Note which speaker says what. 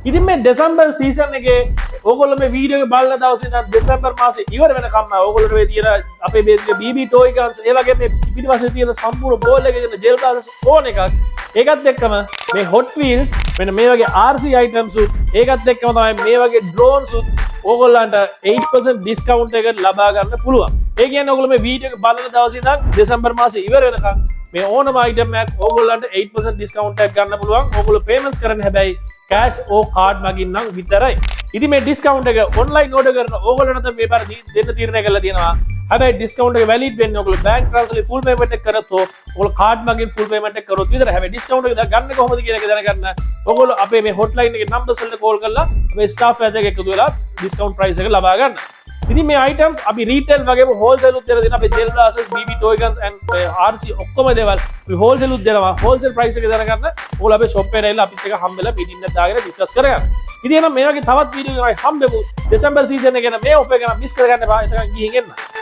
Speaker 1: ඉතින් මේ දෙසැම්බර් සීසන් එකේ ඕගොල්ලෝ මේ වීඩියෝ එක බලන දවසේ ඉඳන් දෙසැම්බර් මාසේ ඉවර වෙනකම් ඕගොල්ලෝට මේ තියෙන අපේ මේ BB toy guns ඒ වගේ මේ පිටිපස්සේ තියෙන සම්පූර්ණ බෝල් එකේ තියෙන ජෙල් ගාස් ඕන එකක් ඒකත් එක්කම මේ hot wheels මෙන්න මේ වගේ RC items ඒකත් එක්කම තමයි මේ වගේ drones ඕගොල්ලන්ට 8% discount එක ලබා ගන්න පුළුවන්. ඒ කියන්නේ ඕගොල්ලෝ මේ වීඩියෝ එක බලන දවසේ ඉඳන් දෙසැම්බර් මාසේ ඉවර වෙනකම් මේ ඕනම item එකක් ඕගොල්ලන්ට 8% discount එකක් ගන්න පුළුවන්. ඕගොල්ලෝ payments කරන්න හැබැයි cash or card මගින් නම් විතරයි. ඉතින් මේ discount එක online order කරන ඕගොල්ලන්ට මේ පාර දෙන්න තීරණය කරලා තියෙනවා. හැබැයි discount එක valid වෙන්නේ ඕගොල්ලෝ bank transfer full payment එක කරත් ඕගොල්ලෝ card මගින් full payment එක කරොත් විතරයි. හැබැයි discount එක ගන්න කොහොමද කියන එක දැනගන්න ඕගොල්ලෝ අපේ මේ hotline එකේ numbers වලට call කරලා මේ staff එක එකතු වෙලා discount price එක ලබා ගන්න. ඉතින් මේ items අපි retail වගේම wholesale උත් දෙනවා. අපි gel glasses, BB toy guns and RC ඔක්කොම දේවල් අපි wholesale උත් දෙනවා. wholesale price එක දැනගන්න ඕගොල්ලෝ අපේ shop එකට ඇවිල්ලා අපිත් එක හම්බෙලා meeting එකක් දාගෙන discuss කරගන්න. ඉතින් එහෙනම් මේ වගේ තවත් වීඩියෝ එකක් හම්බෙමු. දෙසැම්බර් සීසන් එක ගැන මේ offer එක ගැන මිස් කරගන්න එපා. එතකන් ගිහින් එන්න.